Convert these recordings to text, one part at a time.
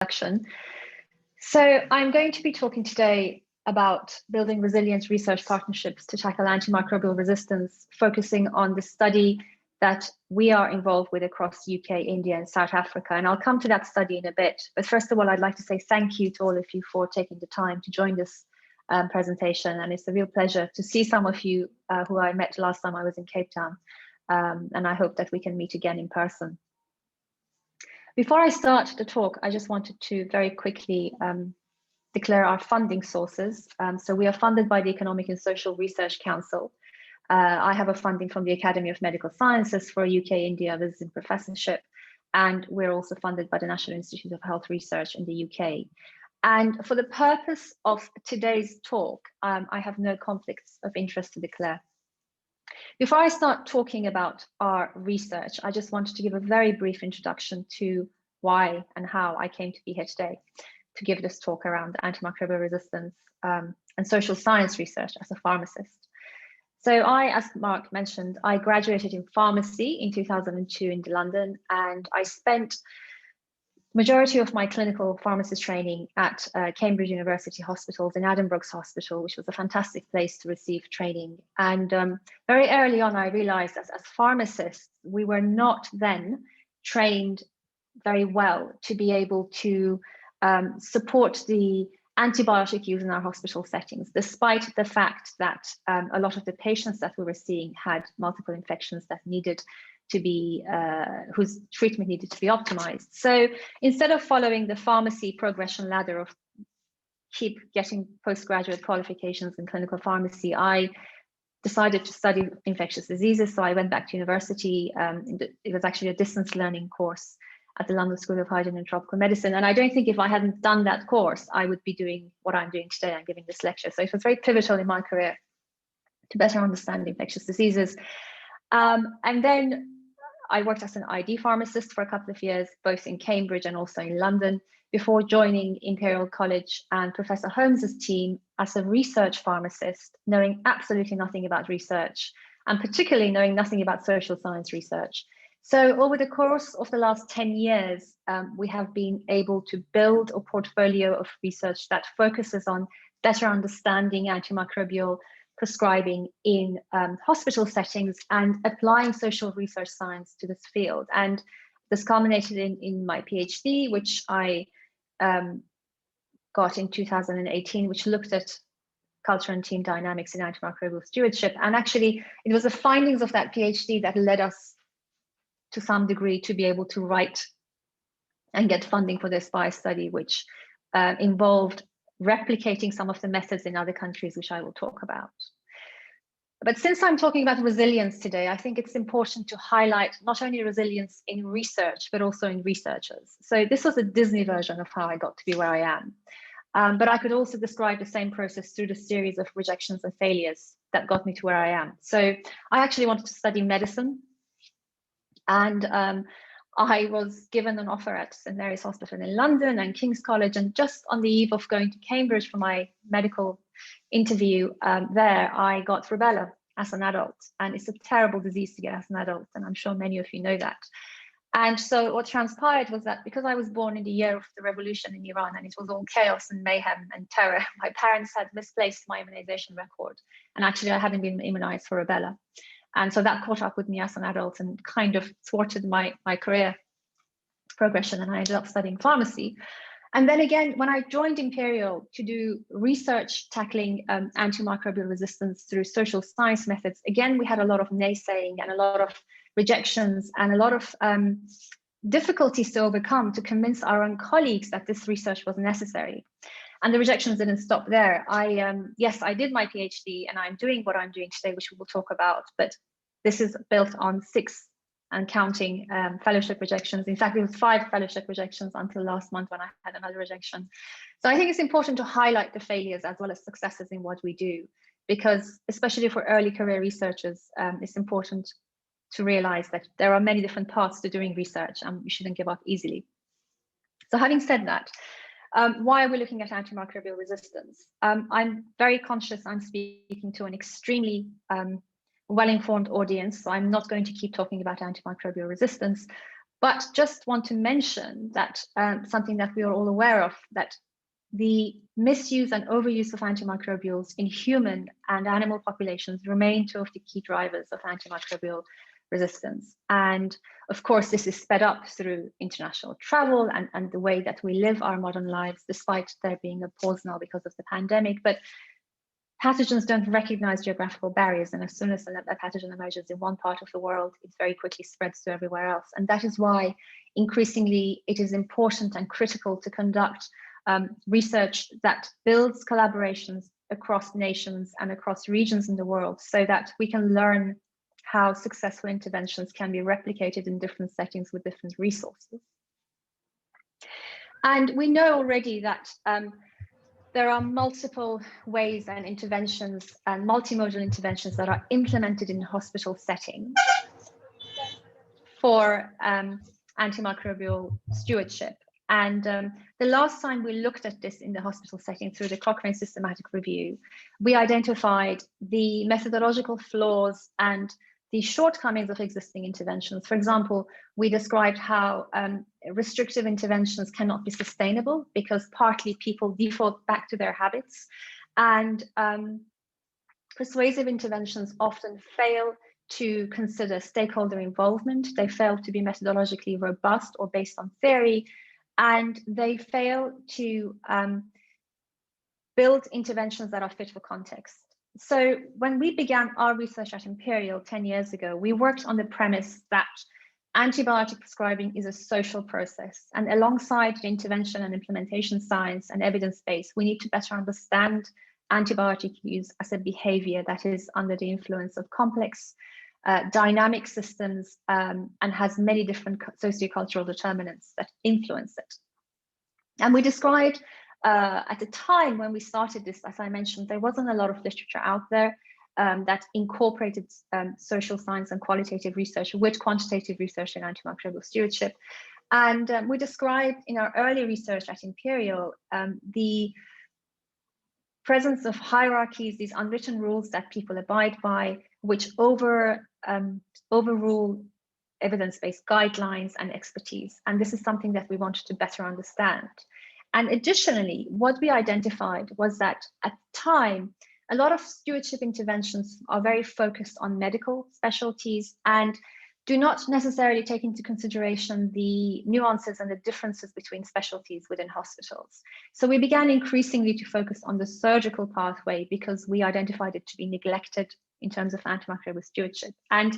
introduction. So I'm going to be talking today about building resilient research partnerships to tackle antimicrobial resistance, focusing on the study that we are involved with across UK, India, and South Africa. And I'll come to that study in a bit. But first of all, I'd like to say thank you to all of you for taking the time to join this presentation. And it's a real pleasure to see some of you who I met last time I was in Cape Town. And I hope that we can meet again in person. Before I start the talk, I just wanted to very quickly declare our funding sources. So we are funded by the Economic and Social Research Council. I have a funding from the Academy of Medical Sciences for a UK India visiting professorship, and we're also funded by the National Institute of Health Research in the UK. And for the purpose of today's talk, I have no conflicts of interest to declare. Before I start talking about our research, I just wanted to give a very brief introduction to why and how I came to be here today to give this talk around antimicrobial resistance and social science research as a pharmacist. So as Mark mentioned, I graduated in pharmacy in 2002 in London, and I spent majority of my clinical pharmacist training at Cambridge University Hospitals in Addenbrooke's Hospital, which was a fantastic place to receive training. And very early on, I realized as pharmacists, we were not then trained very well to be able to support the antibiotic use in our hospital settings, despite the fact that a lot of the patients that we were seeing had multiple infections that needed to be, whose treatment needed to be optimized. So instead of following the pharmacy progression ladder of keep getting postgraduate qualifications in clinical pharmacy, I decided to study infectious diseases. So I went back to university. It was actually a distance learning course at the London School of Hygiene and Tropical Medicine. And I don't think if I hadn't done that course, I would be doing what I'm doing today and giving this lecture. So it was very pivotal in my career to better understand infectious diseases. And then I worked as an ID pharmacist for a couple of years, both in Cambridge and also in London, before joining Imperial College and Professor Holmes's team as a research pharmacist, knowing absolutely nothing about research, and particularly knowing nothing about social science research. So over the course of the last 10 years, we have been able to build a portfolio of research that focuses on better understanding antimicrobial prescribing in hospital settings and applying social research science to this field. And this culminated in my PhD, which I got in 2018, which looked at culture and team dynamics in antimicrobial stewardship. And actually, it was the findings of that PhD that led us to some degree to be able to write and get funding for this SPY study, which involved replicating some of the methods in other countries, which I will talk about. But since I'm talking about resilience today, I think it's important to highlight not only resilience in research, but also in researchers. So this was a Disney version of how I got to be where I am. But I could also describe the same process through the series of rejections and failures that got me to where I am. So I actually wanted to study medicine. And I was given an offer at St Mary's Hospital in London and King's College, and just on the eve of going to Cambridge for my medical interview there, I got rubella as an adult, and it's a terrible disease to get as an adult, and I'm sure many of you know that. And so what transpired was that because I was born in the year of the revolution in Iran, and it was all chaos and mayhem and terror, my parents had misplaced my immunization record, and actually I hadn't been immunized for rubella. And so that caught up with me as an adult and kind of thwarted my career progression, and I ended up studying pharmacy. And then again, when I joined Imperial to do research tackling antimicrobial resistance through social science methods, again, we had a lot of naysaying and a lot of rejections and a lot of difficulties to overcome to convince our own colleagues that this research was necessary. And the rejections didn't stop there. Yes, I did my PhD and I'm doing what I'm doing today, which we will talk about, but this is built on 6 and counting fellowship rejections. In fact, it was 5 fellowship rejections until last month when I had another rejection. So I think it's important to highlight the failures as well as successes in what we do, because especially for early career researchers, it's important to realize that there are many different paths to doing research and you shouldn't give up easily. So having said that, why are we looking at antimicrobial resistance? I'm very conscious I'm speaking to an extremely well-informed audience, so I'm not going to keep talking about antimicrobial resistance. But just want to mention that something that we are all aware of, that the misuse and overuse of antimicrobials in human and animal populations remain two of the key drivers of antimicrobial resistance. And of course, this is sped up through international travel and the way that we live our modern lives, despite there being a pause now because of the pandemic. But pathogens don't recognize geographical barriers, and as soon as a pathogen emerges in one part of the world, it very quickly spreads to everywhere else. And that is why increasingly it is important and critical to conduct research that builds collaborations across nations and across regions in the world, so that we can learn how successful interventions can be replicated in different settings with different resources. And we know already that there are multiple ways and interventions and multimodal interventions that are implemented in the hospital setting for antimicrobial stewardship. And the last time we looked at this in the hospital setting through the Cochrane systematic review, we identified the methodological flaws and the shortcomings of existing interventions. For example, we described how restrictive interventions cannot be sustainable because partly people default back to their habits, and persuasive interventions often fail to consider stakeholder involvement. They fail to be methodologically robust or based on theory, and they fail to build interventions that are fit for context. So when we began our research at Imperial 10 years ago, we worked on the premise that antibiotic prescribing is a social process. And alongside the intervention and implementation science and evidence base, we need to better understand antibiotic use as a behavior that is under the influence of complex dynamic systems and has many different sociocultural determinants that influence it. And we described at the time when we started this, as I mentioned, there wasn't a lot of literature out there that incorporated social science and qualitative research with quantitative research in antimicrobial stewardship. And we described in our early research at Imperial the presence of hierarchies, these unwritten rules that people abide by, which overrule evidence-based guidelines and expertise. And this is something that we wanted to better understand. And additionally, what we identified was that at the time, a lot of stewardship interventions are very focused on medical specialties and do not necessarily take into consideration the nuances and the differences between specialties within hospitals. So we began increasingly to focus on the surgical pathway because we identified it to be neglected in terms of antimicrobial stewardship. And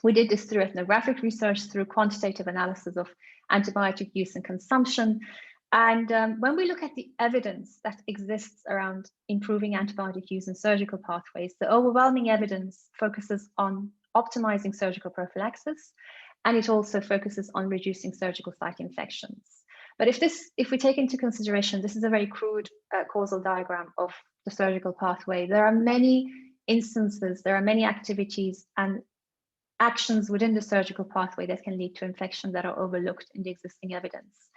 we did this through ethnographic research, through quantitative analysis of antibiotic use and consumption. And when we look at the evidence that exists around improving antibiotic use in surgical pathways, the overwhelming evidence focuses on optimizing surgical prophylaxis, and it also focuses on reducing surgical site infections. But if we take into consideration, this is a very crude causal diagram of the surgical pathway, there are many instances, there are many activities and actions within the surgical pathway that can lead to infection that are overlooked in the existing evidence.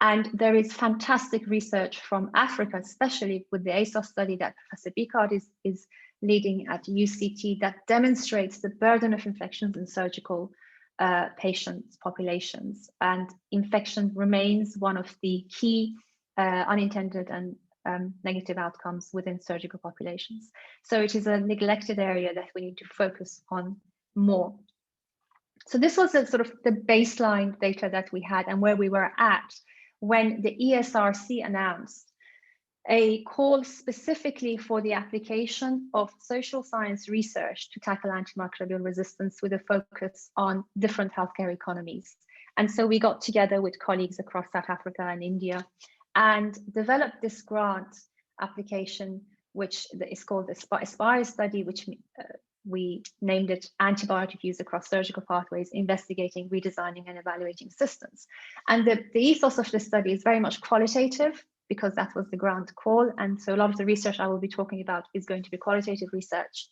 And there is fantastic research from Africa, especially with the ASOS study that Professor Bicard is leading at UCT, that demonstrates the burden of infections in surgical patients populations. And infection remains one of the key unintended and negative outcomes within surgical populations. So it is a neglected area that we need to focus on more. So this was a sort of the baseline data that we had and where we were at when the ESRC announced a call specifically for the application of social science research to tackle antimicrobial resistance with a focus on different healthcare economies. And so we got together with colleagues across South Africa and India and developed this grant application, which is called the Aspire study, which we named it Antibiotic Use Across Surgical Pathways, Investigating, Redesigning and Evaluating Systems. And the ethos of this study is very much qualitative because that was the grant call. And so a lot of the research I will be talking about is going to be qualitative research.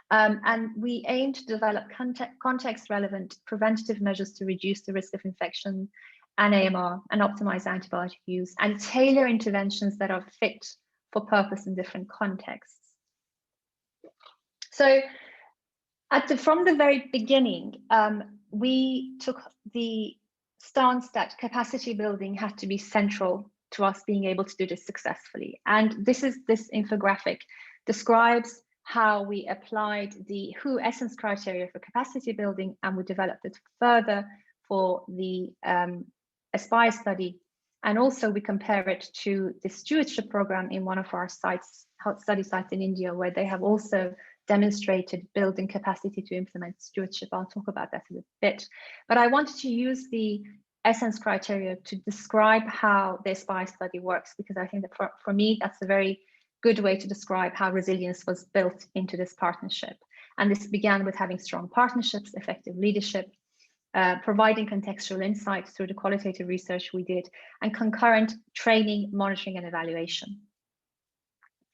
And we aim to develop context-relevant preventative measures to reduce the risk of infection and AMR and optimize antibiotic use and tailor interventions that are fit for purpose in different contexts. So from the very beginning, we took the stance that capacity building had to be central to us being able to do this successfully. And this infographic describes how we applied the WHO essence criteria for capacity building, and we developed it further for the Aspire study. And also we compare it to the stewardship program in one of our sites, study sites in India, where they have also demonstrated building capacity to implement stewardship. I'll talk about that in a bit. But I wanted to use the essence criteria to describe how the Aspire study works, because I think that for me, that's a very good way to describe how resilience was built into this partnership. And this began with having strong partnerships, effective leadership, providing contextual insights through the qualitative research we did, and concurrent training, monitoring, and evaluation.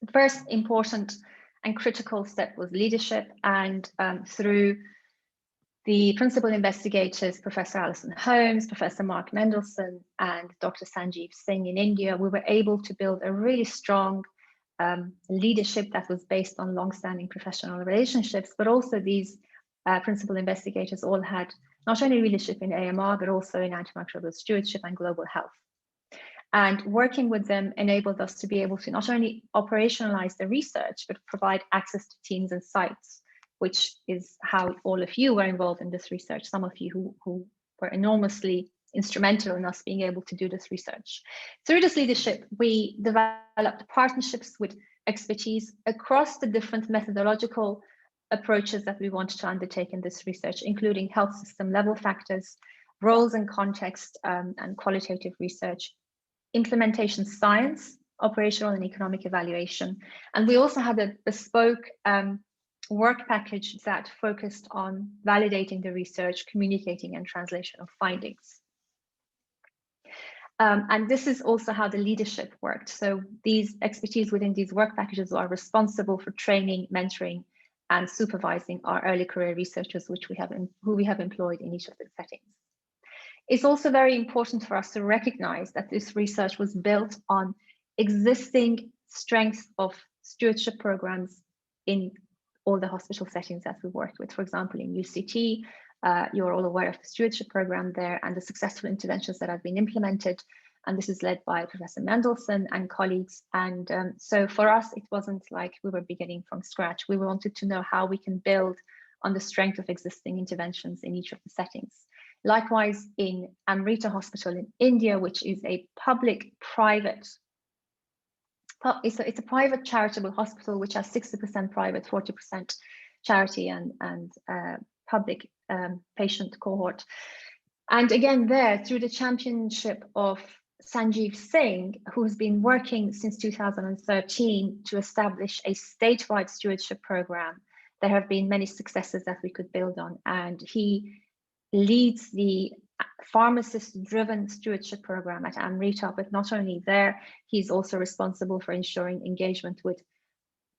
The first important and critical step was leadership, and through the principal investigators, Professor Alison Holmes, Professor Mark Mendelsohn, and Dr. Sanjeev Singh in India, we were able to build a really strong leadership that was based on long-standing professional relationships, but also these principal investigators all had not only leadership in AMR, but also in antimicrobial stewardship and global health. And working with them enabled us to be able to not only operationalize the research, but provide access to teams and sites, which is how all of you were involved in this research, some of you who were enormously instrumental in us being able to do this research. Through this leadership, we developed partnerships with expertise across the different methodological approaches that we wanted to undertake in this research, including health system level factors, roles and context, and qualitative research, implementation science, operational and economic evaluation. And we also had a bespoke work package that focused on validating the research, communicating, and translation of findings. And this is also how the leadership worked. So these expertise within these work packages are responsible for training, mentoring, and supervising our early career researchers, who we have employed in each of the settings. It's also very important for us to recognize that this research was built on existing strengths of stewardship programs in all the hospital settings that we worked with. For example, in UCT, you're all aware of the stewardship program there and the successful interventions that have been implemented. And this is led by Professor Mendelsohn and colleagues. And so for us, it wasn't like we were beginning from scratch. We wanted to know how we can build on the strength of existing interventions in each of the settings. Likewise, in Amrita Hospital in India, which is a public-private, it's a private charitable hospital, which has 60% private, 40% charity and public patient cohort. And again, there, through the championship of Sanjeev Singh, who's been working since 2013 to establish a statewide stewardship program, there have been many successes that we could build on. And he leads the pharmacist-driven stewardship program at Amrita, but not only there, he's also responsible for ensuring engagement with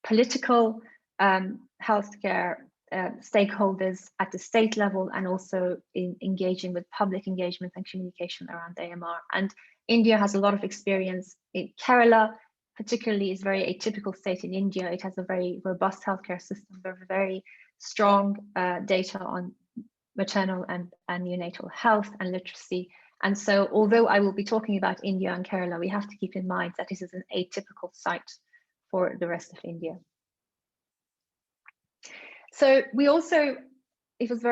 political healthcare stakeholders at the state level, and also in engaging with public engagement and communication around AMR. And India has a lot of experience. In Kerala, particularly, is a very atypical state in India. It has a very robust healthcare system, very strong data on maternal and neonatal health and literacy. And so, although I will be talking about India and Kerala, we have to keep in mind that this is an atypical site for the rest of India. So we also, it was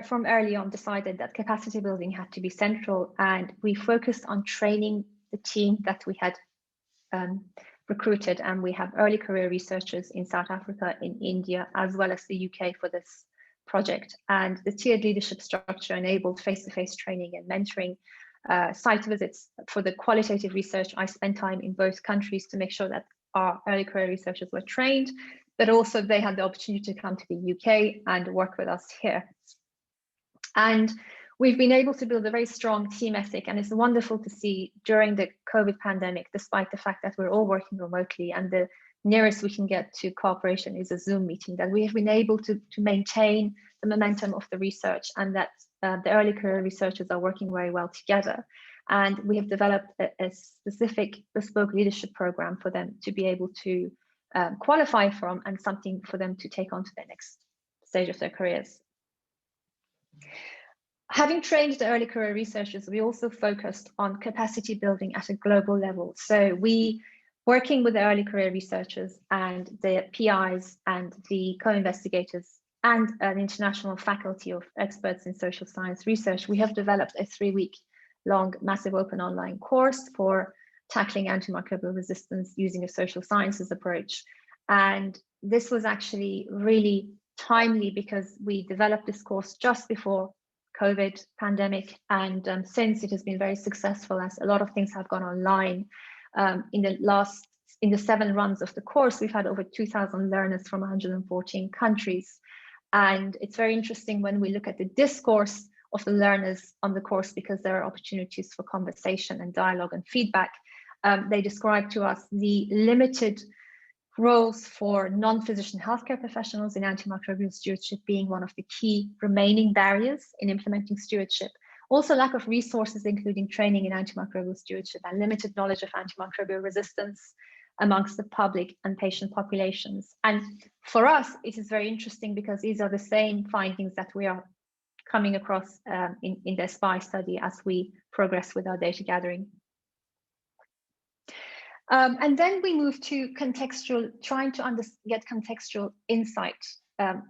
from early on decided that capacity building had to be central, and we focused on training the team that we had recruited. And we have early career researchers in South Africa, in India, as well as the UK for this project. And the tiered leadership structure enabled face-to-face training and mentoring, site visits for the qualitative research. I spent time in both countries to make sure that our early career researchers were trained, but also they had the opportunity to come to the UK and work with us here. And we've been able to build a very strong team ethic, and it's wonderful to see during the COVID pandemic, despite the fact that we're all working remotely and the nearest we can get to cooperation is a Zoom meeting, that we have been able to maintain the momentum of the research, and that the early career researchers are working very well together. And we have developed a specific bespoke leadership program for them to be able to qualify from, and something for them to take on to their next stage of their careers. Having trained the early career researchers, we also focused on capacity building at a global level. So we, working with the early career researchers and the PIs and the co-investigators and an international faculty of experts in social science research, we have developed a 3-week-long massive open online course for tackling antimicrobial resistance using a social sciences approach. And this was actually really timely because we developed this course just before COVID pandemic, and since it has been very successful, as a lot of things have gone online. In the 7 runs of the course, we've had over 2,000 learners from 114 countries. And it's very interesting when we look at the discourse of the learners on the course, because there are opportunities for conversation and dialogue and feedback. They describe to us the limited roles for non-physician healthcare professionals in antimicrobial stewardship being one of the key remaining barriers in implementing stewardship. Also, lack of resources, including training in antimicrobial stewardship, and limited knowledge of antimicrobial resistance amongst the public and patient populations. And for us, it is very interesting because these are the same findings that we are coming across in the SPY study as we progress with our data gathering. And then we move to contextual, trying to get contextual insight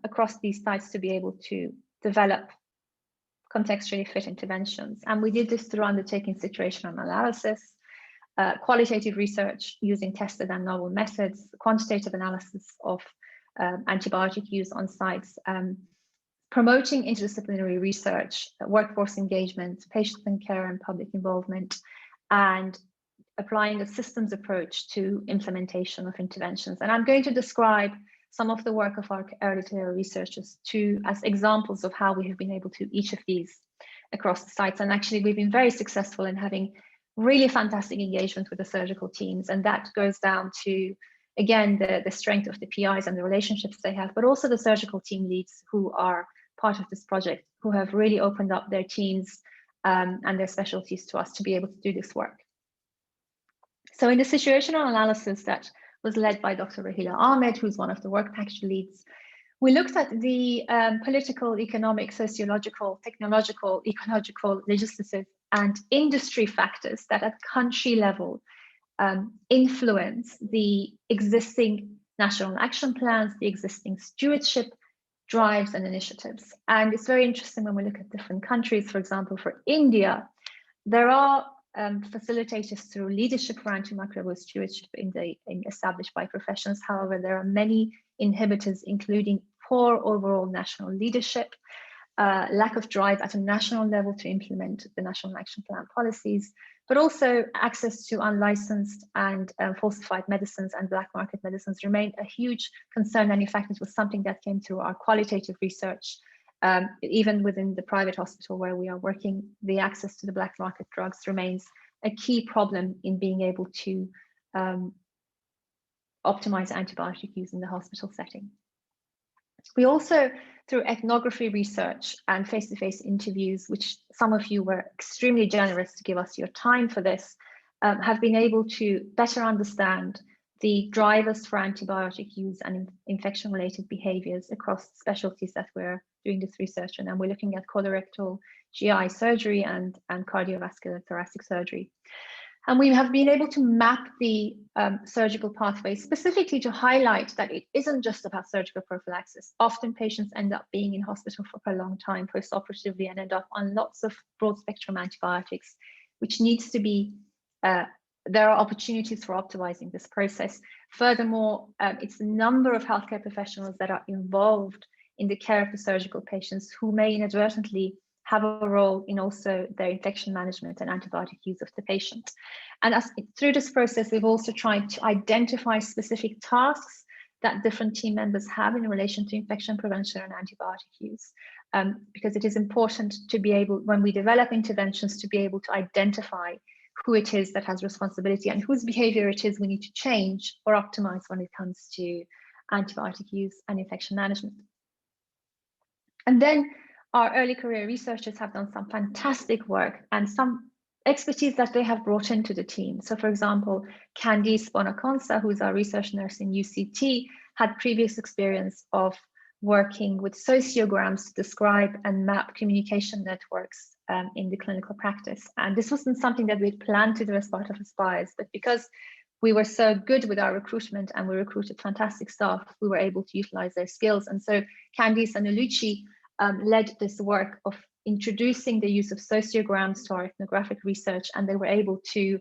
across these sites to be able to develop contextually fit interventions. And we did this through undertaking situational analysis, qualitative research using tested and novel methods, quantitative analysis of antibiotic use on sites, promoting interdisciplinary research, workforce engagement, patient and care and public involvement, and applying a systems approach to implementation of interventions. And I'm going to describe some of the work of our early career researchers as examples of how we have been able to each of these across the sites. And actually, we've been very successful in having really fantastic engagement with the surgical teams. And that goes down to, again, the strength of the PIs and the relationships they have, but also the surgical team leads who are part of this project, who have really opened up their teams and their specialties to us to be able to do this work. So in the situational analysis that was led by Dr. Rahila Ahmed, who's one of the work package leads, we looked at the political, economic, sociological, technological, ecological, legislative, and industry factors that at country level influence the existing national action plans, the existing stewardship drives and initiatives. And it's very interesting when we look at different countries. For example, for India, there are facilitators through leadership for antimicrobial stewardship established by professions. However, there are many inhibitors, including poor overall national leadership, lack of drive at a national level to implement the National Action Plan policies, but also access to unlicensed and falsified medicines and black market medicines remain a huge concern. And in fact, it was something that came through our qualitative research. Even within the private hospital where we are working, the access to the black market drugs remains a key problem in being able to optimize antibiotic use in the hospital setting. We also, through ethnography research and face-to-face interviews, which some of you were extremely generous to give us your time for this, have been able to better understand the drivers for antibiotic use and infection-related behaviors across specialties that we're doing this research in. And we're looking at colorectal, GI surgery, and cardiovascular thoracic surgery. And we have been able to map the surgical pathways specifically to highlight that it isn't just about surgical prophylaxis. Often patients end up being in hospital for a long time postoperatively and end up on lots of broad spectrum antibiotics, which needs to be, there are opportunities for optimizing this process. Furthermore, it's a number of healthcare professionals that are involved in the care of the surgical patients who may inadvertently have a role in also their infection management and antibiotic use of the patient. And through this process, we've also tried to identify specific tasks that different team members have in relation to infection prevention and antibiotic use, because it is important to be able, when we develop interventions, to be able to identify who it is that has responsibility and whose behavior it is we need to change or optimize when it comes to antibiotic use and infection management. And then our early career researchers have done some fantastic work and some expertise that they have brought into the team. So for example, Candice Bonaconsa, who's our research nurse in UCT, had previous experience of working with sociograms to describe and map communication networks in the clinical practice. And this wasn't something that we planned to do as part of Aspires, but because we were so good with our recruitment and we recruited fantastic staff, we were able to utilize their skills. And so Candice and Oluchi led this work of introducing the use of sociograms to our ethnographic research, and they were able to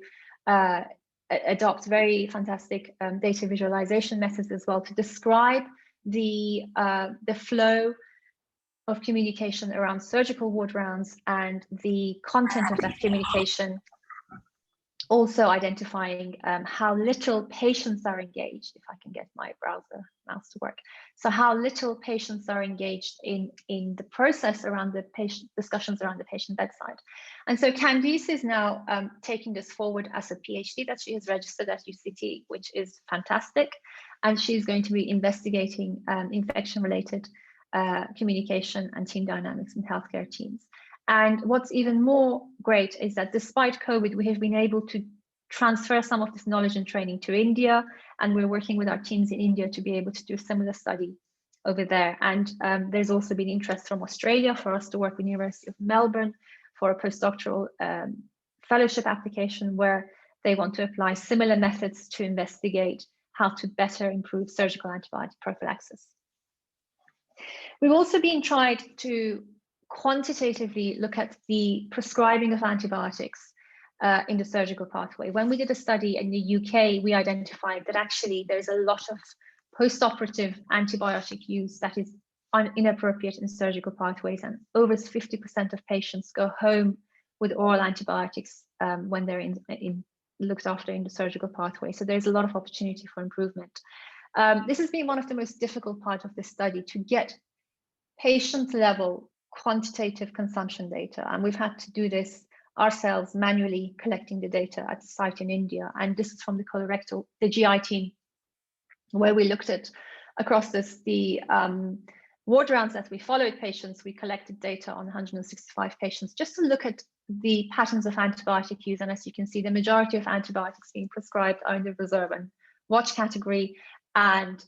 adopt very fantastic data visualization methods as well to describe the flow of communication around surgical ward rounds and the content of that communication, also identifying how little patients are engaged, if I can get my browser mouse to work. So how little patients are engaged in the process around the patient, discussions around the patient bedside. And so Candice is now taking this forward as a PhD that she has registered at UCT, which is fantastic. And she's going to be investigating infection-related communication and team dynamics in healthcare teams. And what's even more great is that despite COVID, we have been able to transfer some of this knowledge and training to India, and we're working with our teams in India to be able to do a similar study over there. And there's also been interest from Australia for us to work with University of Melbourne for a postdoctoral fellowship application where they want to apply similar methods to investigate how to better improve surgical antibiotic prophylaxis. We've also been tried to quantitatively look at the prescribing of antibiotics in the surgical pathway. When we did a study in the UK, we identified that actually there's a lot of post-operative antibiotic use that is inappropriate in surgical pathways, and over 50% of patients go home with oral antibiotics when they're looked after in the surgical pathway. So there's a lot of opportunity for improvement. This has been one of the most difficult parts of this study, to get patient-level quantitative consumption data, and we've had to do this ourselves, manually collecting the data at the site in India. And this is from the GI team, where we looked at across the ward rounds that we followed patients. We collected data on 165 patients just to look at the patterns of antibiotic use. And as you can see, the majority of antibiotics being prescribed are in the reserve and watch category, and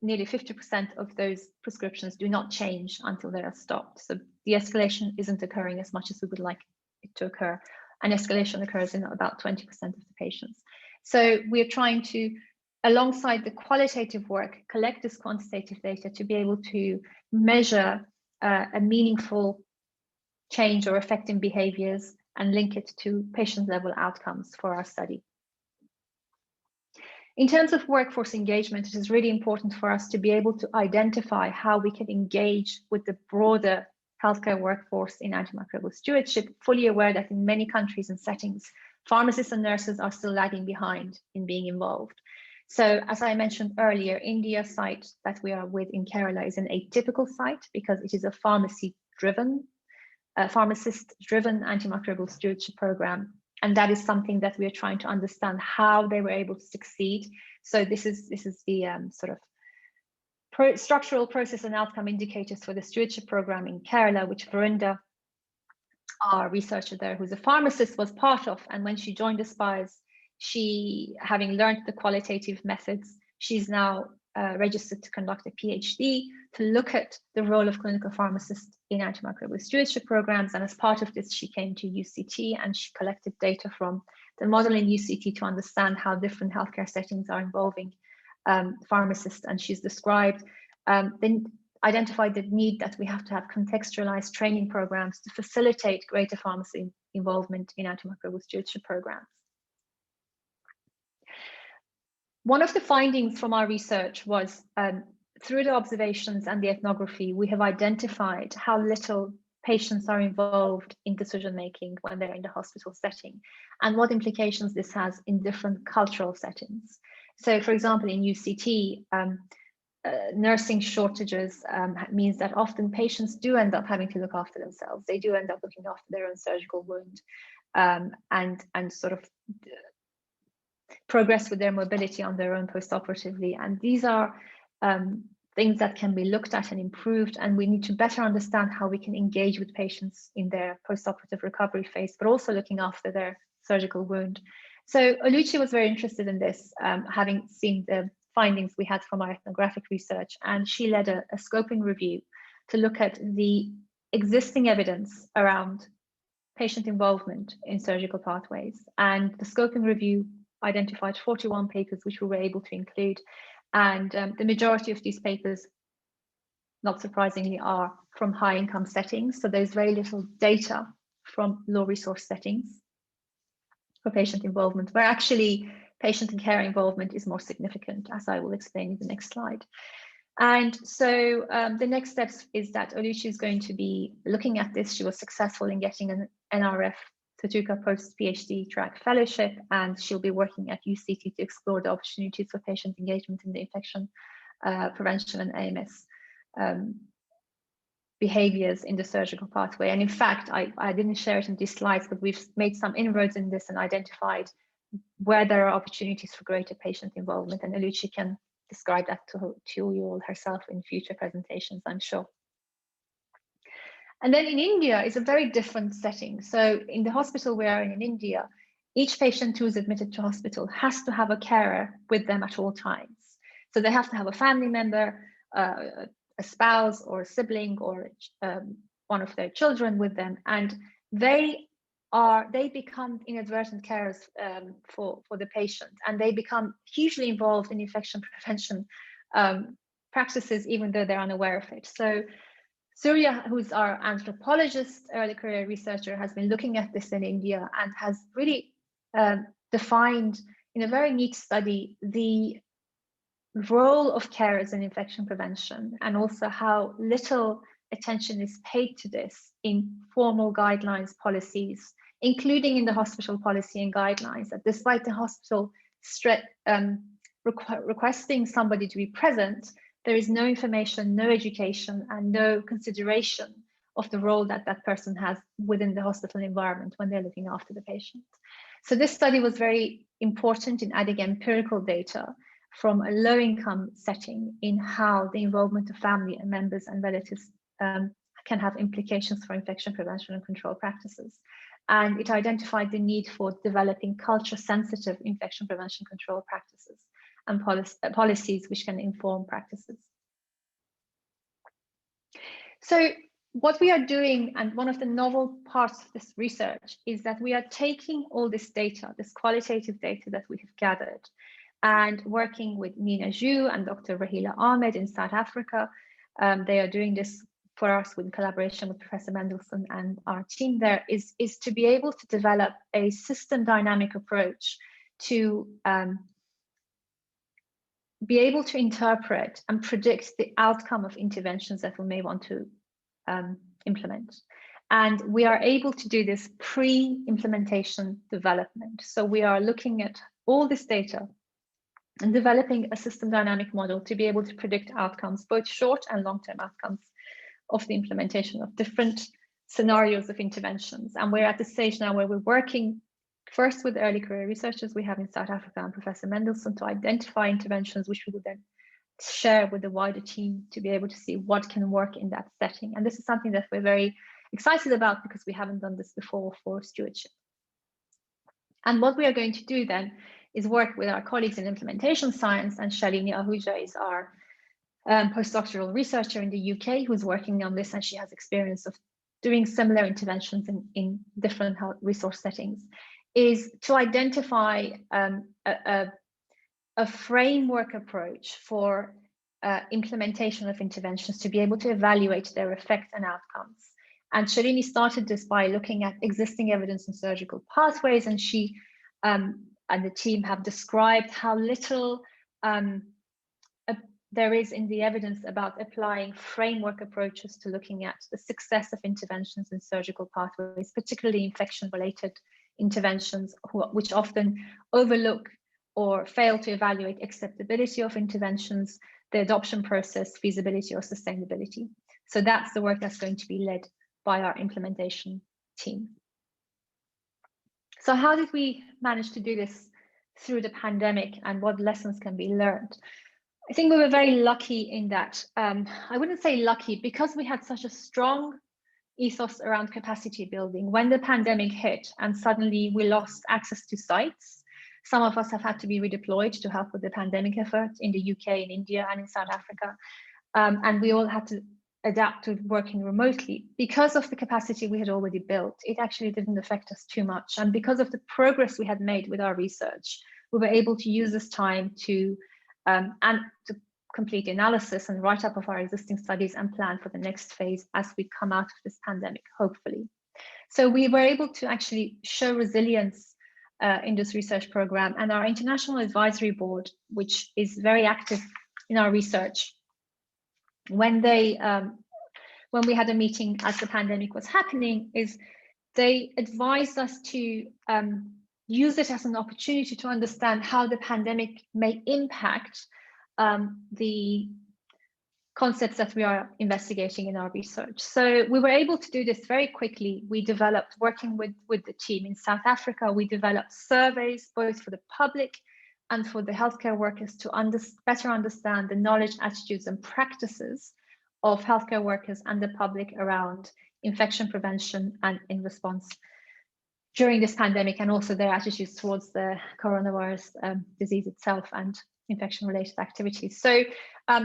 nearly 50% of those prescriptions do not change until they are stopped. So the escalation isn't occurring as much as we would like it to occur. And escalation occurs in about 20% of the patients. So we're trying to, alongside the qualitative work, collect this quantitative data to be able to measure a meaningful change or effect in behaviors and link it to patient-level outcomes for our study. In terms of workforce engagement, it is really important for us to be able to identify how we can engage with the broader healthcare workforce in antimicrobial stewardship, fully aware that in many countries and settings, pharmacists and nurses are still lagging behind in being involved. So as I mentioned earlier, India site that we are with in Kerala is an atypical site because it is a pharmacist-driven antimicrobial stewardship program. And that is something that we are trying to understand how they were able to succeed. So this is the sort of structural process and outcome indicators for the stewardship program in Kerala, which Verinda, our researcher there, who's a pharmacist, was part of. And when she joined Aspires, she, having learned the qualitative methods, she's now registered to conduct a PhD to look at the role of clinical pharmacists in antimicrobial stewardship programs. And as part of this, she came to UCT and she collected data from the model in UCT to understand how different healthcare settings are involving pharmacists. And she's described, then identified the need that we have to have contextualized training programs to facilitate greater pharmacy involvement in antimicrobial stewardship programs. One of the findings from our research was through the observations and the ethnography, we have identified how little patients are involved in decision-making when they're in the hospital setting and what implications this has in different cultural settings. So for example, in UCT, nursing shortages means that often patients do end up having to look after themselves. They do end up looking after their own surgical wound and sort of progress with their mobility on their own post-operatively. And these are things that can be looked at and improved, and we need to better understand how we can engage with patients in their post-operative recovery phase, but also looking after their surgical wound. So Oluchi was very interested in this, having seen the findings we had from our ethnographic research, and she led a scoping review to look at the existing evidence around patient involvement in surgical pathways. And the scoping review identified 41 papers which we were able to include. And the majority of these papers, not surprisingly, are from high income settings. So there's very little data from low resource settings for patient involvement, where actually patient and care involvement is more significant, as I will explain in the next slide. And so the next steps is that Oluchi is going to be looking at this. She was successful in getting an NRF Tatuka post-PhD track fellowship, and she'll be working at UCT to explore the opportunities for patient engagement in the infection prevention and AMS behaviors in the surgical pathway. And in fact, I didn't share it in these slides, but we've made some inroads in this and identified where there are opportunities for greater patient involvement. And Oluchi can describe that to you all herself in future presentations, I'm sure. And then in India, it's a very different setting. So in the hospital we are in India, each patient who is admitted to hospital has to have a carer with them at all times. So they have to have a family member, a spouse or a sibling or one of their children with them, and they become inadvertent carers for the patient, and they become hugely involved in infection prevention practices, even though they're unaware of it. So Surya, who's our anthropologist, early career researcher, has been looking at this in India and has really defined in a very neat study the role of carers in infection prevention, and also how little attention is paid to this in formal guidelines, policies, including in the hospital policy and guidelines, that despite the hospital requesting somebody to be present, there is no information, no education, and no consideration of the role that that person has within the hospital environment when they're looking after the patient. So this study was very important in adding empirical data from a low-income setting in how the involvement of family and members and relatives can have implications for infection prevention and control practices. And it identified the need for developing culture-sensitive infection prevention control practices and policies which can inform practices. So what we are doing, and one of the novel parts of this research, is that we are taking all this data, this qualitative data that we have gathered, and working with Nina Zhu and Dr. Rahila Ahmed in South Africa. They are doing this for us with collaboration with Professor Mendelsohn and our team there, is to be able to develop a system dynamic approach to be able to interpret and predict the outcome of interventions that we may want to implement. And we are able to do this pre-implementation development. So we are looking at all this data and developing a system dynamic model to be able to predict outcomes, both short and long-term outcomes of the implementation of different scenarios of interventions. And we're at the stage now where we're working first with early career researchers we have in South Africa and Professor Mendelsohn to identify interventions which we would then share with the wider team to be able to see what can work in that setting. And this is something that we're very excited about because we haven't done this before for stewardship. And what we are going to do then is work with our colleagues in implementation science, and Shalini Ahuja is our postdoctoral researcher in the UK who's working on this, and she has experience of doing similar interventions in different health resource settings, is to identify a framework approach for implementation of interventions to be able to evaluate their effects and outcomes. And Charani started this by looking at existing evidence in surgical pathways, and she and the team have described how little there is in the evidence about applying framework approaches to looking at the success of interventions in surgical pathways, particularly infection-related interventions, which often overlook or fail to evaluate acceptability of interventions, the adoption process, feasibility or sustainability. So that's the work that's going to be led by our implementation team. So how did we manage to do this through the pandemic, and what lessons can be learned? I think we were very lucky in that, I wouldn't say lucky, because we had such a strong ethos around capacity building. When the pandemic hit and suddenly we lost access to sites, Some of us have had to be redeployed to help with the pandemic effort in the UK, in India, and in South Africa. And we all had to adapt to working remotely. Because of the capacity we had already built, it actually didn't affect us too much. And because of the progress we had made with our research, we were able to use this time to complete analysis and write up of our existing studies and plan for the next phase as we come out of this pandemic, hopefully. So we were able to actually show resilience in this research program, and our International Advisory Board, which is very active in our research, when we had a meeting as the pandemic was happening, they advised us to use it as an opportunity to understand how the pandemic may impact the concepts that we are investigating in our research. So we were able to do this very quickly. We developed, working with the team in South Africa, we developed surveys both for the public and for the healthcare workers to better understand the knowledge, attitudes, and practices of healthcare workers and the public around infection prevention and in response during this pandemic, and also their attitudes towards the coronavirus disease itself and infection-related activities. So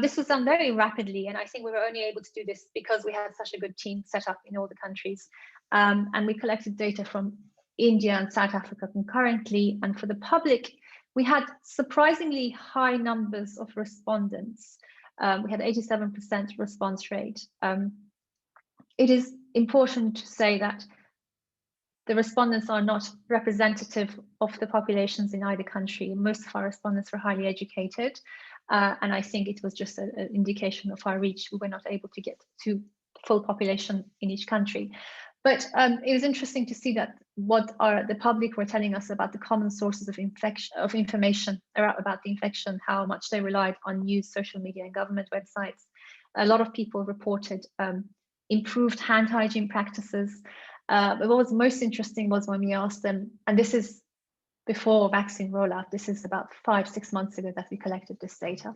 this was done very rapidly, and I think we were only able to do this because we had such a good team set up in all the countries. And we collected data from India and South Africa concurrently, and for the public, we had surprisingly high numbers of respondents. We had 87% response rate. It is important to say that the respondents are not representative of the populations in either country. Most of our respondents were highly educated, and I think it was just an indication of our reach. We were not able to get to full population in each country. But it was interesting to see that what the public were telling us about the common sources of information about the infection, how much they relied on news, social media, and government websites. A lot of people reported improved hand hygiene practices. But what was most interesting was when we asked them, and this is before vaccine rollout, this is about 5-6 months ago that we collected this data,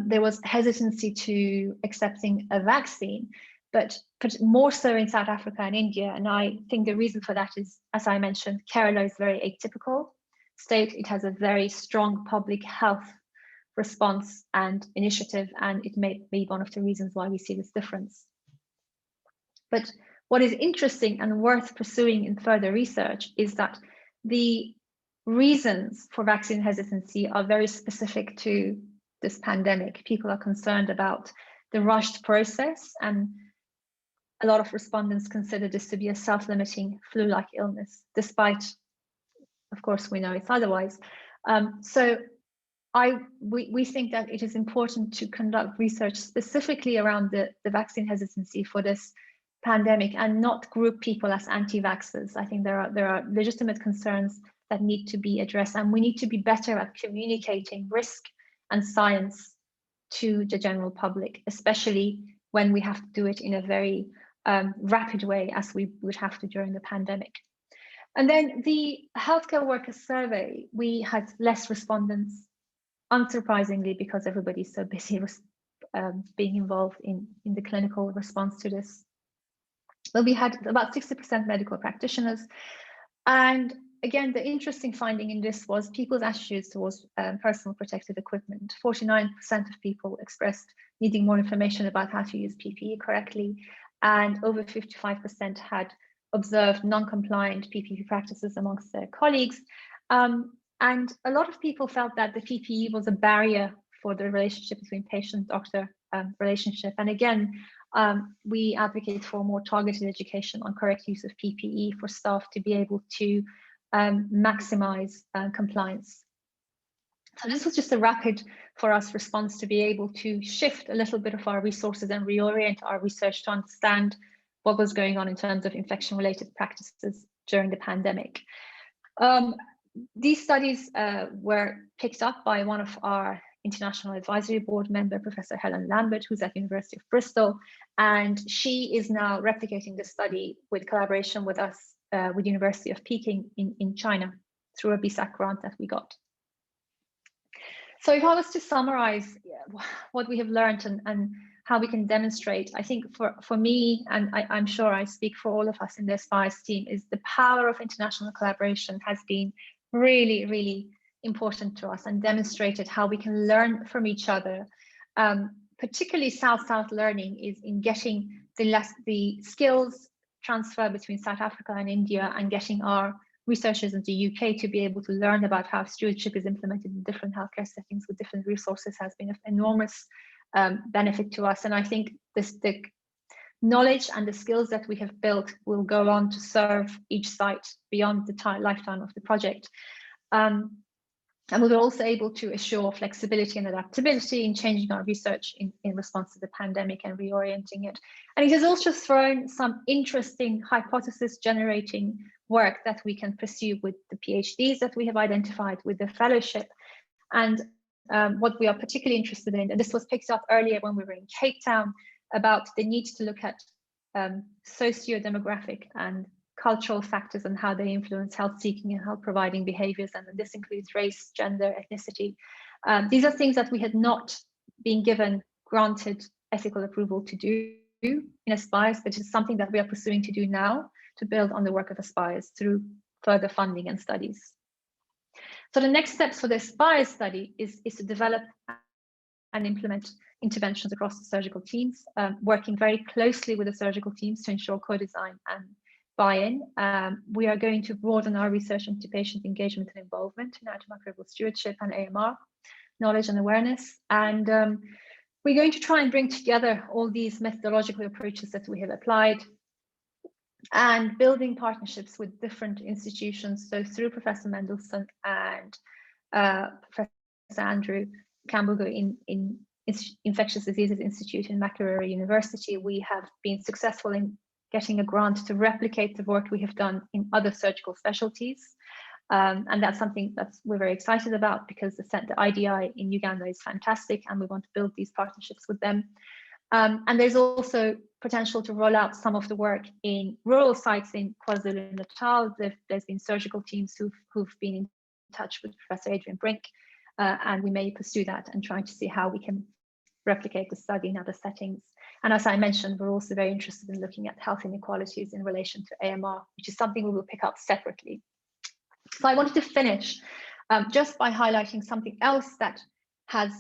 there was hesitancy to accepting a vaccine, but more so in South Africa and India. And I think the reason for that is, as I mentioned, Kerala is very atypical state. It has a very strong public health response and initiative, and it may be one of the reasons why we see this difference. But what is interesting and worth pursuing in further research is that the reasons for vaccine hesitancy are very specific to this pandemic. People are concerned about the rushed process, and a lot of respondents consider this to be a self-limiting flu-like illness, despite, of course, we know it's otherwise. So we think that it is important to conduct research specifically around the vaccine hesitancy for this pandemic and not group people as anti-vaxxers. I think there are legitimate concerns that need to be addressed, and we need to be better at communicating risk and science to the general public, especially when we have to do it in a very rapid way, as we would have to during the pandemic. And then the healthcare workers survey, we had less respondents, unsurprisingly, because everybody's so busy being involved in the clinical response to this. But we had about 60% medical practitioners. And again, the interesting finding in this was people's attitudes towards personal protective equipment. 49% of people expressed needing more information about how to use PPE correctly, and over 55% had observed non-compliant PPE practices amongst their colleagues. And a lot of people felt that the PPE was a barrier for the relationship between patient-doctor relationship. And again, we advocate for more targeted education on correct use of PPE for staff to be able to maximize compliance. So this was just a rapid for us response to be able to shift a little bit of our resources and reorient our research to understand what was going on in terms of infection-related practices during the pandemic. These studies were picked up by one of our International Advisory Board member, Professor Helen Lambert, who's at the University of Bristol, and she is now replicating the study with collaboration with us with University of Peking in China through a BSAC grant that we got. So if I was to summarize what we have learned and how we can demonstrate, I think for me, and I'm sure I speak for all of us in the Aspires team, is the power of international collaboration has been really, really important to us and demonstrated how we can learn from each other. Particularly South-South learning is in getting the skills transfer between South Africa and India, and getting our researchers in the UK to be able to learn about how stewardship is implemented in different healthcare settings with different resources has been of enormous benefit to us. And I think the knowledge and the skills that we have built will go on to serve each site beyond the lifetime of the project. And we were also able to assure flexibility and adaptability in changing our research in response to the pandemic and reorienting it. And it has also thrown some interesting hypothesis generating work that we can pursue with the PhDs that we have identified with the fellowship. And what we are particularly interested in, and this was picked up earlier when we were in Cape Town, about the need to look at socio-demographic and cultural factors and how they influence health seeking and health providing behaviors. And this includes race, gender, ethnicity. These are things that we had not been granted ethical approval to do in Aspires, but it's something that we are pursuing to do now to build on the work of Aspires through further funding and studies. So the next steps for the Aspires study is to develop and implement interventions across the surgical teams, working very closely with the surgical teams to ensure co-design and buy-in. We are going to broaden our research into patient engagement and involvement in antimicrobial stewardship and AMR, knowledge and awareness. And we're going to try and bring together all these methodological approaches that we have applied and building partnerships with different institutions. So through Professor Mendelsohn and Professor Andrew Cambogo in Infectious Diseases Institute in Makerere University, we have been successful in getting a grant to replicate the work we have done in other surgical specialties. And that's something that we're very excited about, because the IDI in Uganda is fantastic and we want to build these partnerships with them. And there's also potential to roll out some of the work in rural sites in KwaZulu-Natal. There's been surgical teams who've been in touch with Professor Adrian Brink, and we may pursue that and try to see how we can replicate the study in other settings. And as I mentioned, we're also very interested in looking at health inequalities in relation to AMR, which is something we will pick up separately. So I wanted to finish just by highlighting something else that has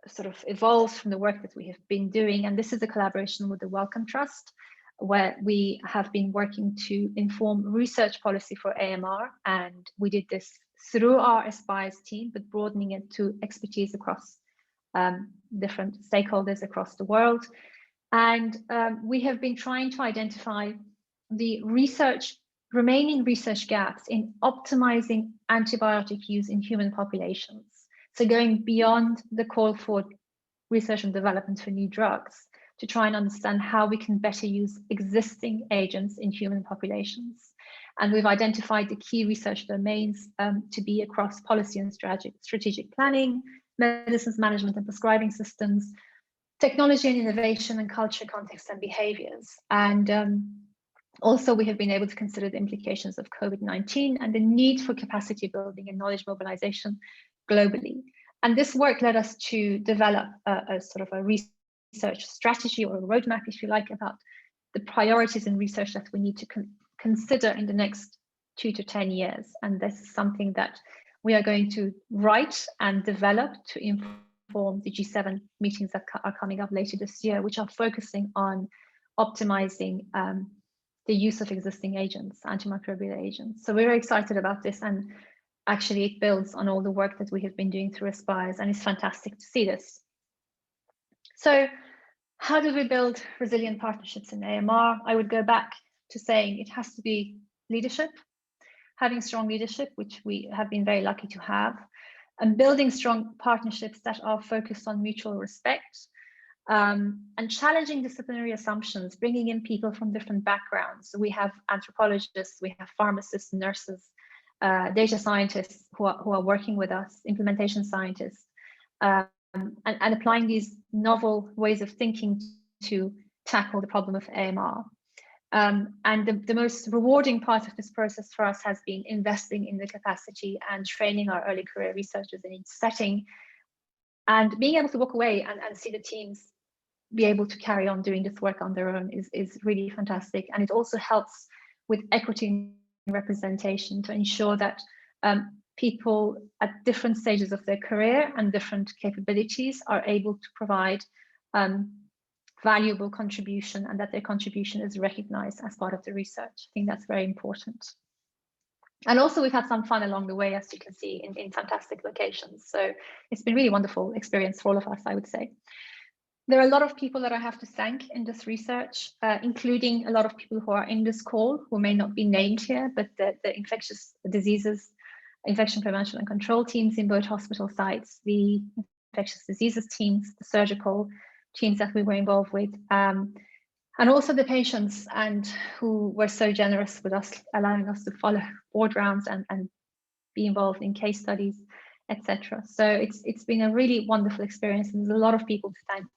sort of evolved from the work that we have been doing. And this is a collaboration with the Wellcome Trust, where we have been working to inform research policy for AMR. And we did this through our Aspires team, but broadening it to expertise across different stakeholders across the world. And we have been trying to identify the remaining research gaps in optimizing antibiotic use in human populations. So going beyond the call for research and development for new drugs to try and understand how we can better use existing agents in human populations. And we've identified the key research domains to be across policy and strategic planning, medicines management and prescribing systems, technology and innovation, and culture, context, and behaviors. And also, we have been able to consider the implications of COVID-19 and the need for capacity building and knowledge mobilization globally. And this work led us to develop a sort of a research strategy, or a roadmap, if you like, about the priorities in research that we need to consider in the next 2 to 10 years. And this is something that we are going to write and develop to inform the G7 meetings that are coming up later this year, which are focusing on optimizing the use of existing agents, antimicrobial agents. So we're very excited about this, and actually it builds on all the work that we have been doing through Aspires, and it's fantastic to see this. So how do we build resilient partnerships in AMR? I would go back to saying it has to be leadership, having strong leadership, which we have been very lucky to have, and building strong partnerships that are focused on mutual respect, and challenging disciplinary assumptions, bringing in people from different backgrounds. So we have anthropologists, we have pharmacists, nurses, data scientists who are working with us, implementation scientists, and applying these novel ways of thinking to tackle the problem of AMR. And the most rewarding part of this process for us has been investing in the capacity and training our early career researchers in each setting, and being able to walk away and see the teams be able to carry on doing this work on their own is really fantastic. And it also helps with equity and representation to ensure that people at different stages of their career and different capabilities are able to provide valuable contribution, and that their contribution is recognized as part of the research. I think that's very important. And also we've had some fun along the way, as you can see, in fantastic locations. So it's been really wonderful experience for all of us, I would say. There are a lot of people that I have to thank in this research, including a lot of people who are in this call who may not be named here, but the infectious diseases, infection prevention and control teams in both hospital sites, the infectious diseases teams, the surgical teams that we were involved with, and also the patients and who were so generous with us, allowing us to follow board rounds and be involved in case studies, etc. So it's been a really wonderful experience, and there's a lot of people to thank.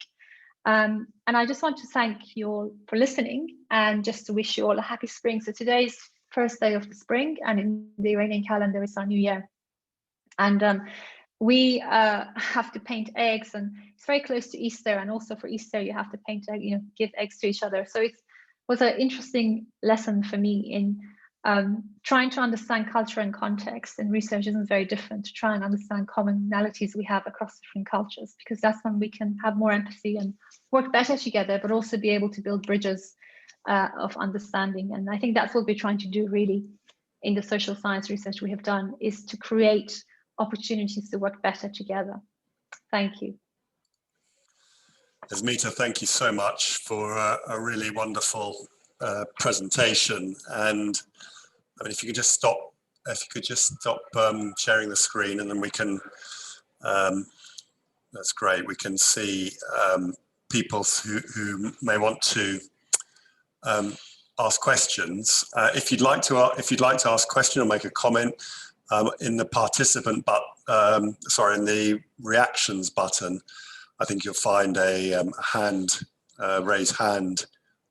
And I just want to thank you all for listening, and just to wish you all a happy spring. So today's first day of the spring, and in the Iranian calendar is our new year. And we have to paint eggs, and it's very close to Easter, and also for Easter you have to paint, give eggs to each other. So it was an interesting lesson for me in trying to understand culture and context, and research isn't very different, to try and understand commonalities we have across different cultures, because that's when we can have more empathy and work better together, but also be able to build bridges of understanding. And I think that's what we're trying to do really in the social science research we have done, is to create opportunities to work better together. Thank you. Esmita, thank you so much for a really wonderful presentation. And I mean, if you could just stop, sharing the screen, and then we can, that's great. We can see people who may want to ask questions. If you'd like to ask a question or make a comment, in the participant in the reactions button, I think you'll find a raise hand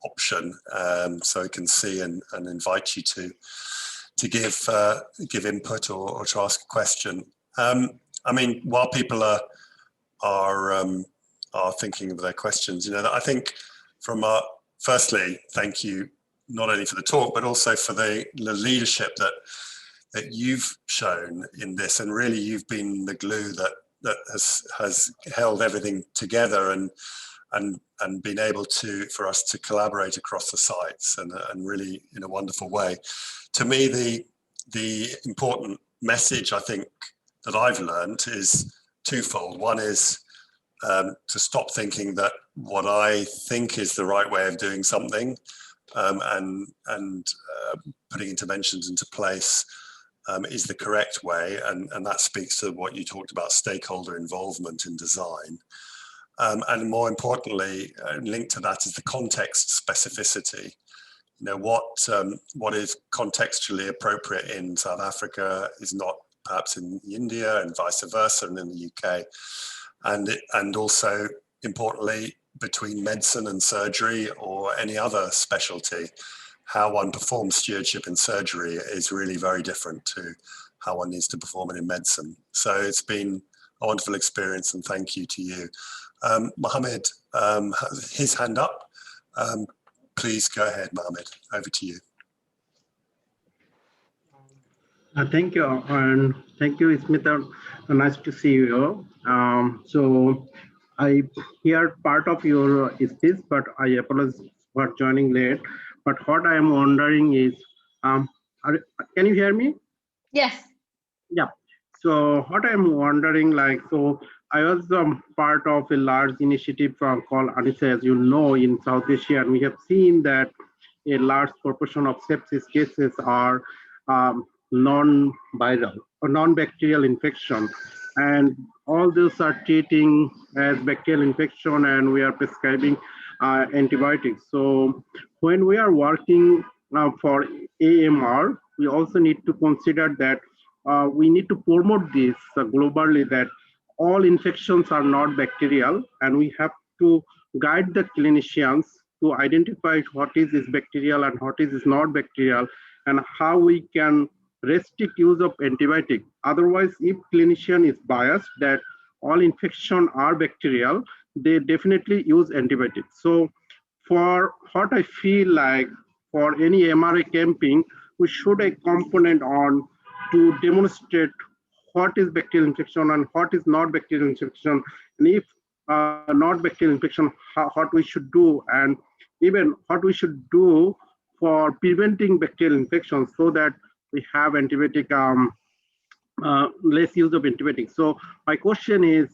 option, so I can see and invite you to give input or to ask a question. I mean, while people are thinking of their questions, I think firstly, thank you not only for the talk, but also for the leadership that you've shown in this, and really you've been the glue that has held everything together and been able for us to collaborate across the sites and really in a wonderful way. To me, the important message I think that I've learned is twofold. One is to stop thinking that what I think is the right way of doing something and putting interventions into place is the correct way, and that speaks to what you talked about, stakeholder involvement in design. And more importantly, linked to that is the context specificity. What is contextually appropriate in South Africa is not perhaps in India, and vice versa, and in the UK. And also, importantly, between medicine and surgery or any other specialty, how one performs stewardship in surgery is really very different to how one needs to perform it in medicine. So it's been a wonderful experience, and thank you to you. Mohammed has his hand up. Please go ahead, Mohammed, over to you. Thank you, and thank you, Esmita. Nice to see you. So I hear part of your speech, but I apologize for joining late. But what I am wondering is, can you hear me? Yes. Yeah. So what I'm wondering, so I was part of a large initiative called ANISA, as you know, in South Asia, and we have seen that a large proportion of sepsis cases are non-viral or non-bacterial infection, and all those are treating as bacterial infection, and we are prescribing antibiotics. So when we are working for AMR, we also need to consider that we need to promote this globally, that all infections are not bacterial, and we have to guide the clinicians to identify what is bacterial and what is not bacterial, and how we can restrict use of antibiotic. Otherwise, if clinician is biased that all infections are bacterial, they definitely use antibiotics. So for what I feel like for any MRA camping, we should a component on to demonstrate what is bacterial infection and what is not bacterial infection, and if not bacterial infection, what we should do, and even what we should do for preventing bacterial infections so that we have antibiotic, less use of antibiotics. So my question is,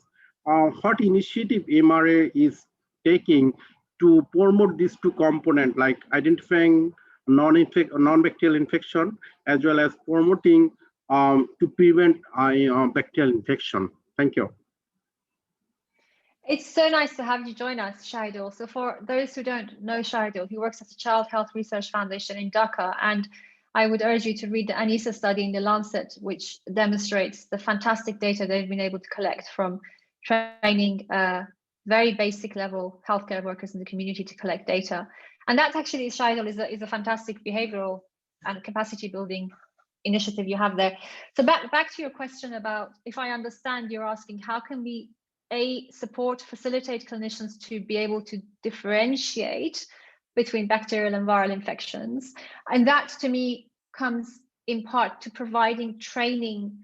what initiative MRA is taking to promote these two components, like identifying non-bacterial infection as well as promoting to prevent bacterial infection? Thank you. It's so nice to have you join us, Shahidul. So for those who don't know Shahidul, he works at the Child Health Research Foundation in Dhaka, and I would urge you to read the ANISA study in the Lancet, which demonstrates the fantastic data they've been able to collect from training very basic level healthcare workers in the community to collect data. And that's actually, Shahidul, is a fantastic behavioral and capacity building initiative you have there. So back to your question about, if I understand, you're asking how can we facilitate clinicians to be able to differentiate between bacterial and viral infections. And that to me comes in part to providing training.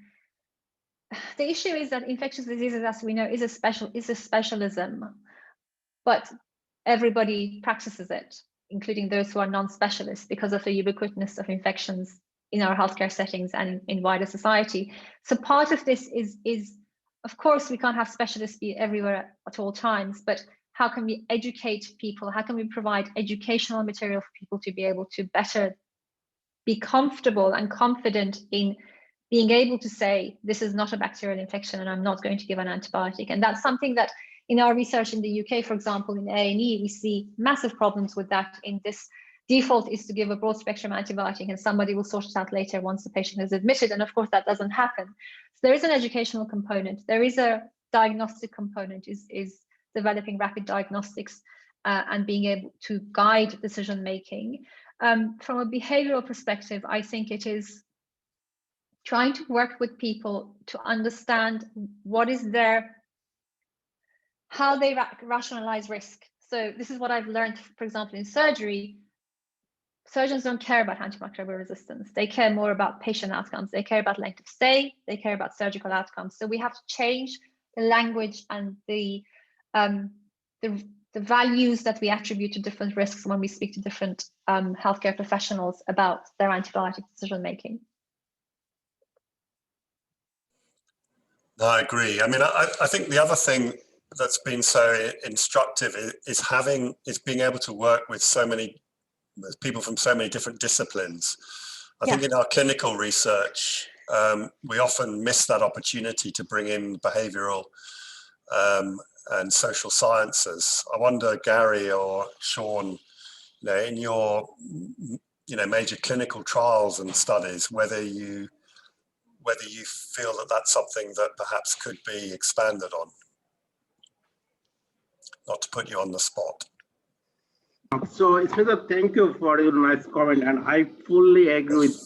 The issue is that infectious diseases, as we know, is a specialism, but everybody practices it, including those who are non-specialists, because of the ubiquitousness of infections in our healthcare settings and in wider society. So part of this is of course, we can't have specialists be everywhere at all times, but how can we educate people? How can we provide educational material for people to be able to better be comfortable and confident in being able to say, this is not a bacterial infection and I'm not going to give an antibiotic? And that's something that in our research in the UK, for example, in A&E, we see massive problems with that. In this default is to give a broad spectrum antibiotic and somebody will sort it out later once the patient is admitted. And of course, that doesn't happen. So there is an educational component. There is a diagnostic component, is developing rapid diagnostics and being able to guide decision making. From a behavioral perspective, I think it is trying to work with people to understand what is how they rationalize risk. So this is what I've learned, for example, in surgery. Surgeons don't care about antimicrobial resistance. They care more about patient outcomes. They care about length of stay. They care about surgical outcomes. So we have to change the language and the values that we attribute to different risks when we speak to different healthcare professionals about their antibiotic decision making. No, I agree. I mean, I think the other thing that's been so instructive is being able to work with so many people from so many different disciplines. I think in our clinical research, we often miss that opportunity to bring in behavioral and social sciences. I wonder, Gary or Sean, in your major clinical trials and studies, whether you feel that that's something that perhaps could be expanded on. Not to put you on the spot. So, Esmita, thank you for your nice comment, and I fully agree with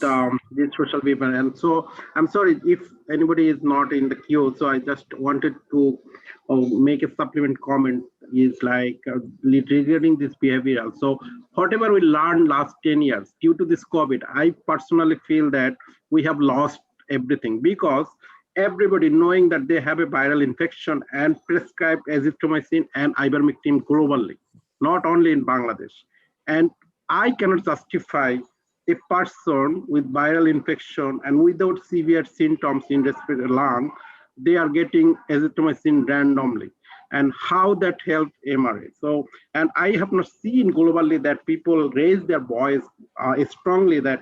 this social paper. And so, I'm sorry if anybody is not in the queue. So, I just wanted to make a supplement comment. Is like regarding this behavioral. So, whatever we learned last 10 years due to this COVID, I personally feel that we have lost everything, because everybody knowing that they have a viral infection and prescribe azithromycin and ivermectin globally, not only in Bangladesh. And I cannot justify a person with viral infection and without severe symptoms in respiratory lung, they are getting azithromycin randomly, and how that helped MRA. So, and I have not seen globally that people raise their voice strongly that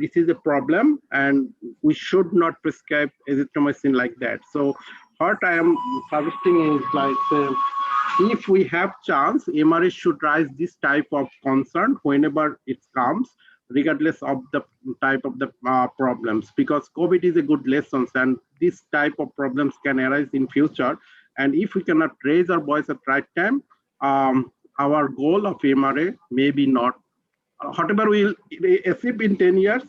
this is a problem and we should not prescribe azithromycin like that. So what I am suggesting is like, if we have chance, MRA should raise this type of concern whenever it comes, regardless of the type of the problems, because COVID is a good lesson and this type of problems can arise in future. And if we cannot raise our voice at right time, our goal of MRA may be not, whatever we'll achieve in 10 years,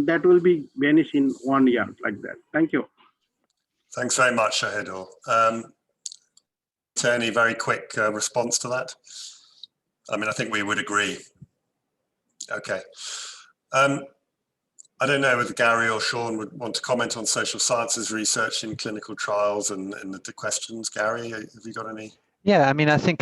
that will be vanished in 1 year, like that. Thank you. Thanks very much, Shahidul. Any very quick response to that? I mean, I think we would agree. Okay. I don't know whether Gary or Sean would want to comment on social sciences research in clinical trials and the questions. Gary, have you got any? Yeah, I mean, I think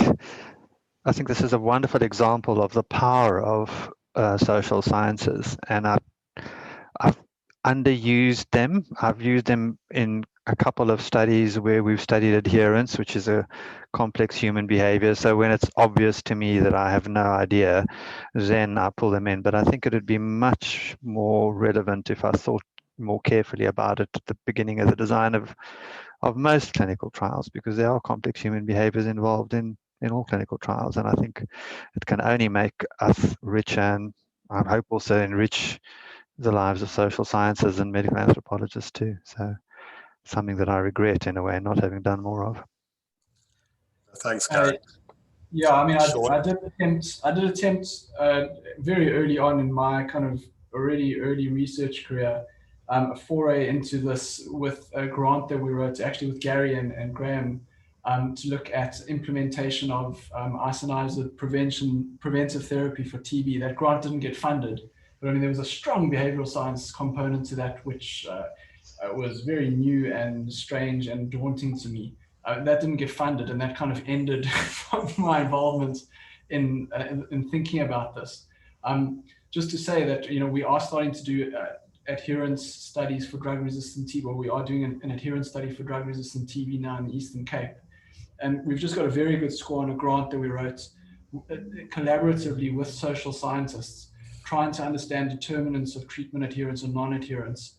this is a wonderful example of the power of social sciences, and I've underused them. I've used them in a couple of studies where we've studied adherence, which is a complex human behavior. So when it's obvious to me that I have no idea, then I pull them in. But I think it would be much more relevant if I thought more carefully about it at the beginning of the design of most clinical trials, because there are complex human behaviors involved in all clinical trials. And I think it can only make us richer, and I hope also enrich the lives of social sciences and medical anthropologists too. So something that I regret in a way not having done more of. Thanks, Gary. Yeah, I mean, I did attempt very early on in my kind of already early research career, a foray into this with a grant that we wrote actually with Gary and Graham to look at implementation of isoniazid preventive therapy for TB. That grant didn't get funded, but I mean, there was a strong behavioral science component to that, which was very new and strange and daunting to me. That didn't get funded, and that kind of ended my involvement in thinking about this. Just to say that, you know, we are starting to do adherence studies for drug-resistant TB, or we are doing an adherence study for drug-resistant TB now in the Eastern Cape. And we've just got a very good score on a grant that we wrote collaboratively with social scientists, trying to understand determinants of treatment adherence or non-adherence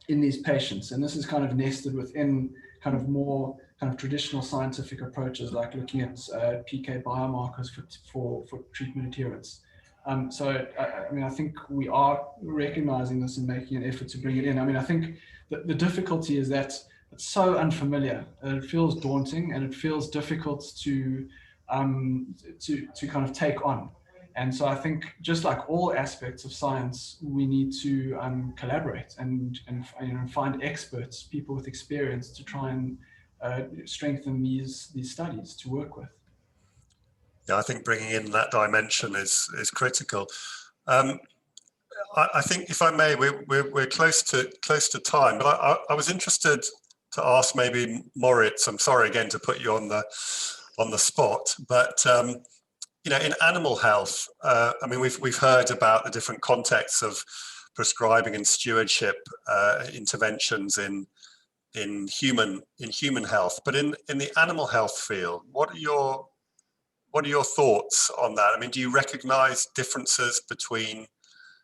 in these patients. And this is kind of nested within kind of more kind of traditional scientific approaches, like looking at PK biomarkers for treatment adherence. So, I mean, I think we are recognizing this and making an effort to bring it in. I mean, I think the difficulty is that it's so unfamiliar, and it feels daunting, and it feels difficult to kind of take on. And so I think, just like all aspects of science, we need to collaborate and you know, find experts, people with experience, to try and strengthen these studies to work with. Yeah, I think bringing in that dimension is critical. I think, if I may, we're close to time, but I was interested to ask maybe Moritz. I'm sorry again to put you on the spot, but you know, in animal health, I mean, we've heard about the different contexts of prescribing and stewardship interventions in human health, but in the animal health field, what are your thoughts on that? I mean, do you recognize differences between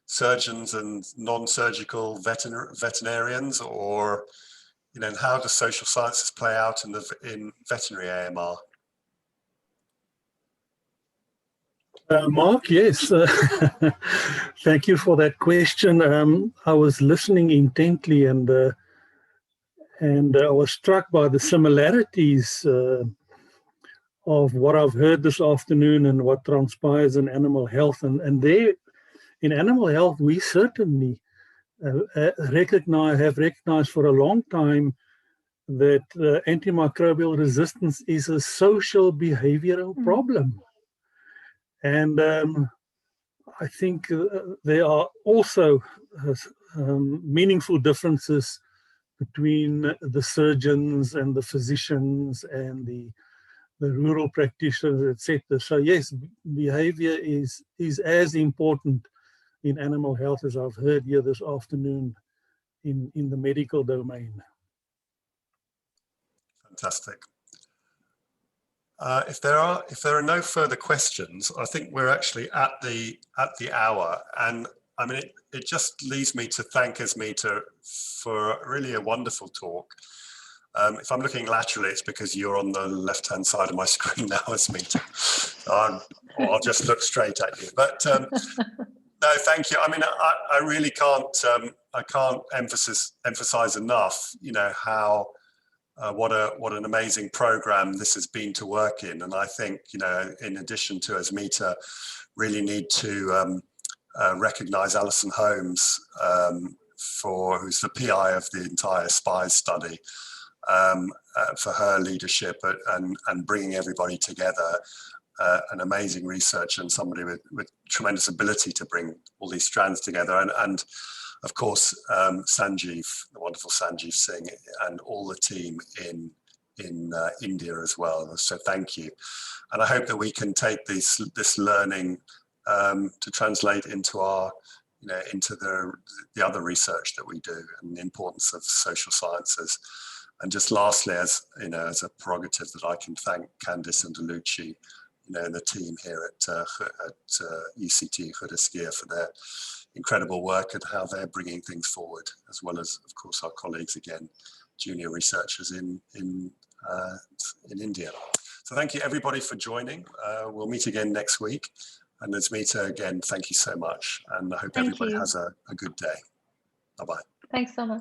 surgeons and non-surgical veterinarians, or, you know, and how does social sciences play out in veterinary AMR? Mark, yes. Thank you for that question. I was listening intently, and I was struck by the similarities of what I've heard this afternoon and what transpires in animal health. And there, in animal health, we certainly have recognized for a long time that antimicrobial resistance is a social behavioral problem. And I think there are also meaningful differences between the surgeons and the physicians and the rural practitioners, etc. So yes, behavior is as important in animal health as I've heard here this afternoon in the medical domain. Fantastic. If there are no further questions, I think we're actually at the hour, and I mean, it just leaves me to thank Esmita for really a wonderful talk. If I'm looking laterally, it's because you're on the left-hand side of my screen now, Esmita. I'll just look straight at you. But no, thank you. I mean, I really can't emphasize enough, you know, how what an amazing program this has been to work in. And I think, you know, in addition to Esmita, really need to recognize Alison Holmes, who's the PI of the entire SPIES study, for her leadership and bringing everybody together an amazing researcher and somebody with tremendous ability to bring all these strands together. And of course, Sanjeev, the wonderful Sanjeev Singh, and all the team in India as well. So thank you. And I hope that we can take this learning to translate into our, into the other research that we do, and the importance of social sciences. And just lastly, as as a prerogative, that I can thank Candice and Delucci, and the team here at UCT Huddersfield for their incredible work and how they're bringing things forward, as well as, of course, our colleagues again, junior researchers in India. So thank you everybody for joining. We'll meet again next week. And Esmita, again, thank you so much. And I hope everybody has a good day. Bye-bye. Thanks so much.